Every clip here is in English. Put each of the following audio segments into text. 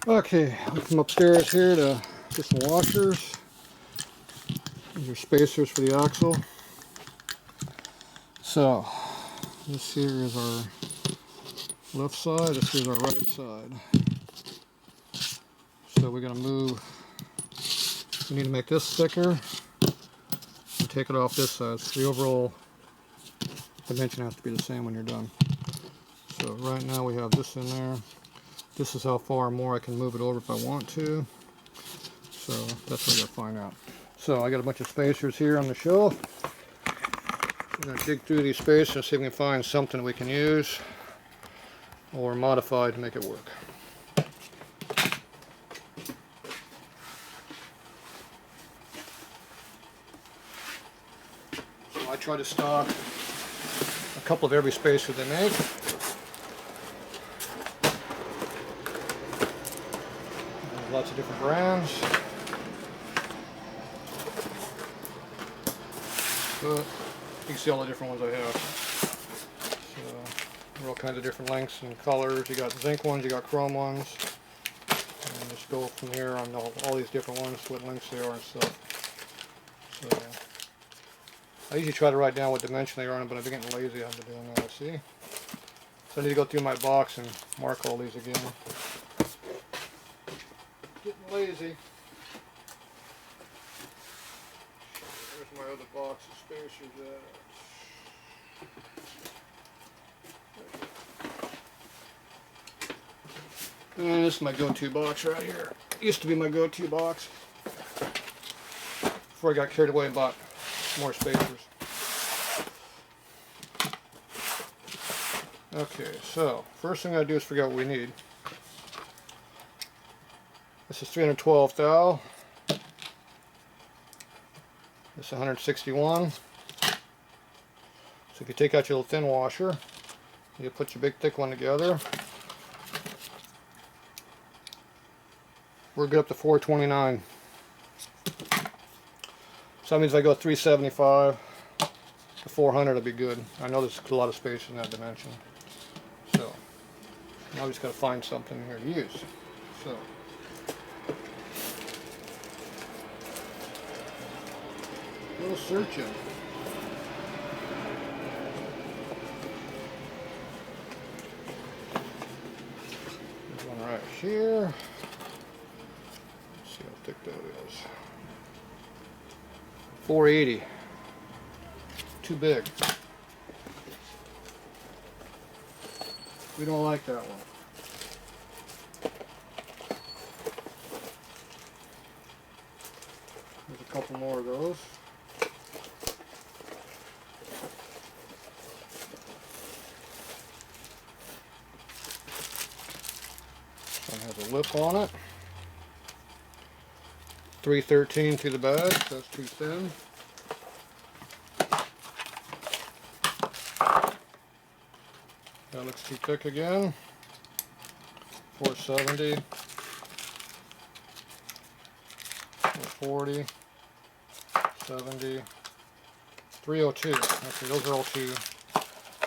Okay, I'll come upstairs here to get some washers. These are spacers for the axle. So, this here is our left side, this is our right side. So we're going to move, we need to make this thicker and take it off this side. So the overall dimension has to be the same when you're done. So right now we have this in there. This is how far more I can move it over if I want to. So that's what I got to find out. So I got a bunch of spacers here on the shelf. I'm going to dig through these spacers and see if we can find something we can use or modify to make it work. So I try to stock a couple of every spacer they make. There's lots of different brands. But you can see all the different ones I have. So, they're all kinds of different lengths and colors. You got zinc ones, you got chrome ones. And just go from here on all these different ones, what lengths they are and stuff. So, I usually try to write down what dimension they are on, but I've been getting lazy. I've been doing that, see? So I need to go through my box and mark all these again. Getting lazy. There's my other box of spacers and this is my go-to box right here. It used to be my go-to box before I got carried away and bought more spacers. Okay, so first thing I do is figure out what we need. This is 312 thou. This is 161. So if you take out your little thin washer, you put your big thick one together. We're good up to 429. So that means if I go 375 to 400, it'll be good. I know there's a lot of space in that dimension. So now we just got to find something here to use. So a little searching. There's one right here. Let's see how thick that is. 480. Too big. We don't like that one. There's a couple more of those. This one has a lip on it. 313 through the bag, so that's too thin. That looks too thick again. 470. 440. 70. 302. Okay, those are all two.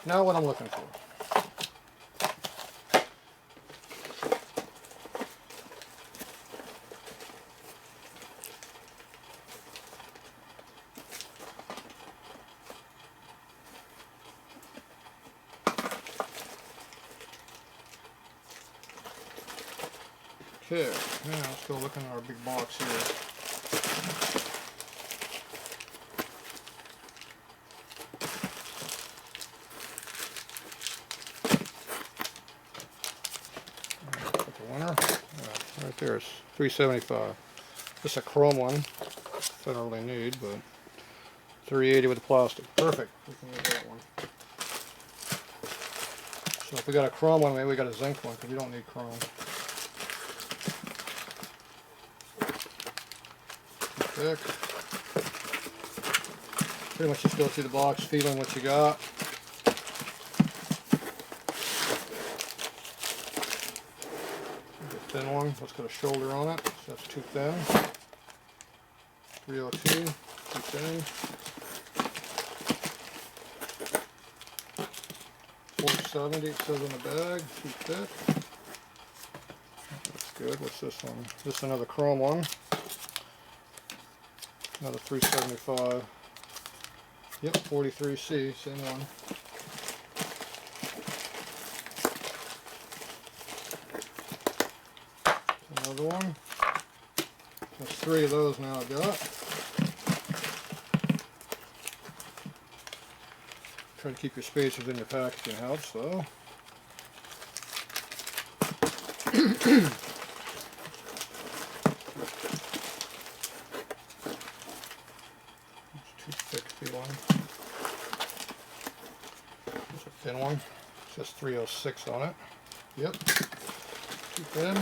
Now what I'm looking for. Okay, now let's go look in our big box here. Put the winner. Right there is 375. This is a chrome one. I don't really need, but 380 with the plastic. Perfect. We can use that one. So if we got a chrome one, maybe we got a zinc one because we don't need chrome. Thick. Pretty much just go through the box, feeling what you got. The thin one, that's got a shoulder on it, so that's too thin. 302, too thin. 470, it says on the bag, too thick. That's good. What's this one? This is another chrome one. Another 375. Yep, 43C, same one. Another one. There's 3 of those now I've got. Try to keep your spacers in your packaging helps though. Toothpick feeling. There's a thin one. It says 306 on it. Yep. Too thin.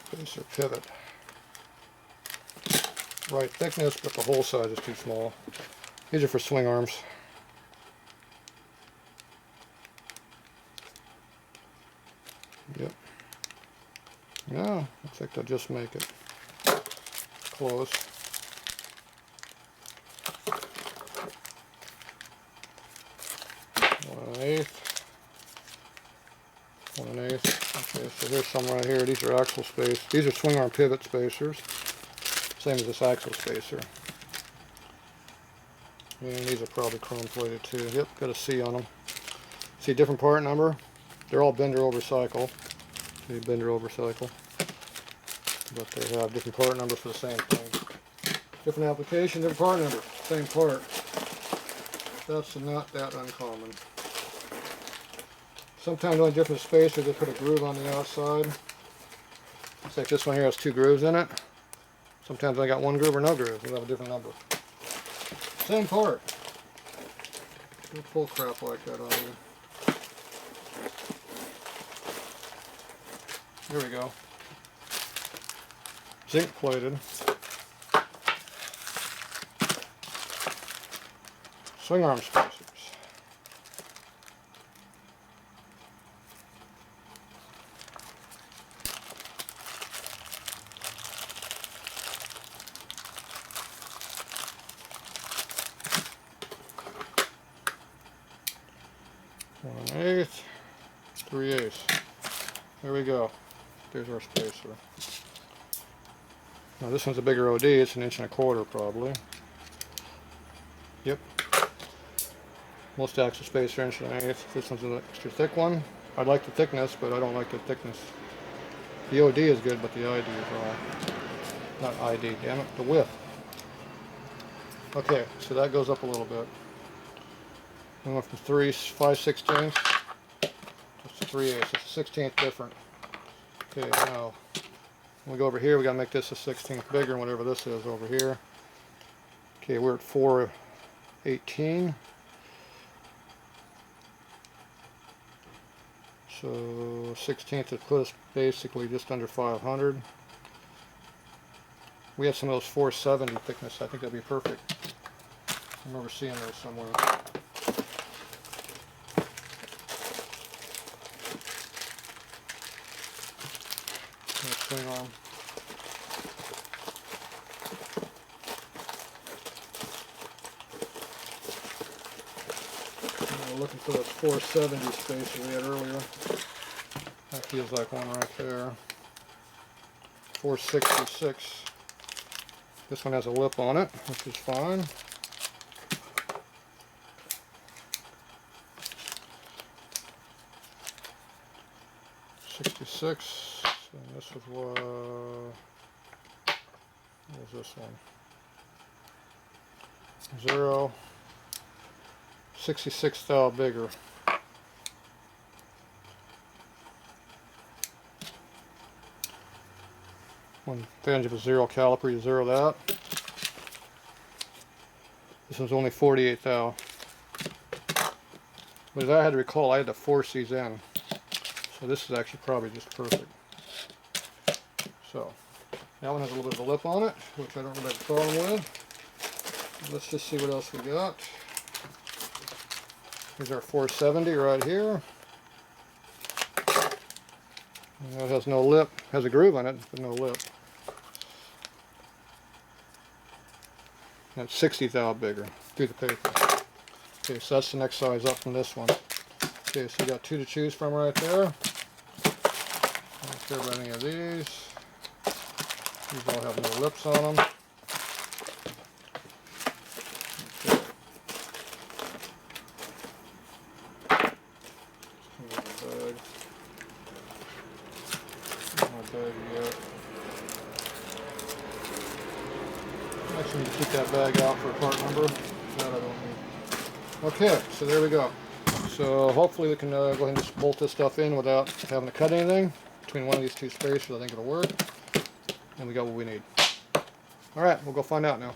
Spacer pivot. Right thickness, but the hole size is too small. These are for swing arms. Yep. No, looks like they'll just make it. Close. One and 1/8. 1 1/8. Okay, so here's some right here. These are axle space. These are swing arm pivot spacers. Same as this axle spacer. And these are probably chrome plated too. Yep, got a C on them. See, different part number. They're all Bender over cycle. See, Bender over cycle. But they have different part numbers for the same thing. Different application, different part number. Same part. That's not that uncommon. Sometimes on different spacers they put a groove on the outside. Looks like this one here has 2 grooves in it. Sometimes I got 1 groove or no groove. We'll have a different number. Same part. Don't pull crap like that on you. Here we go. Zinc plated. Swing arm spacers. One 1/8, 3/8. There we go. There's our spacer. Now this one's a bigger OD. It's 1 1/4 probably. Yep. Most axle spacer 1 1/8. This one's an extra thick one. I like the thickness, but I don't like the thickness. The OD is good, but the ID is wrong. Not ID, damn it. The width. Okay, so that goes up a little bit. We went from 5/16 to 3/8. It's a 1/16 different. Okay, now when we go over here, we gotta make this a 1/16 bigger, whatever this is over here. Okay, we're at 4/18. So 1/16 would put us basically just under 500. We have some of those 470 thickness. I think that'd be perfect. I remember seeing those somewhere. Swing arm. We're looking for that 470 spacer we had earlier. That feels like one right there. 466. This one has a lip on it, which is fine. '66. And this was what was this one? 0. 66 style bigger. One advantage of a 0 caliper, you 0 that. This one's only 48 thou. But as I had to recall, I had to force these in. So this is actually probably just perfect. So, that one has a little bit of a lip on it, which I don't really have a problem with. Let's just see what else we got. Here's our 470 right here. And it has no lip, has a groove on it, but no lip. That's 60 thou bigger through the paper. Okay, so that's the next size up from this one. Okay, so you got 2 to choose from right there. Don't care about any of these. These all have no lips on them. Okay. My bag yet. Actually need to keep that bag out for a part number. That I don't need. Okay, so there we go. So hopefully we can go ahead and just bolt this stuff in without having to cut anything between one of these 2 spacers. I think it'll work. And we got what we need. Alright, we'll go find out now.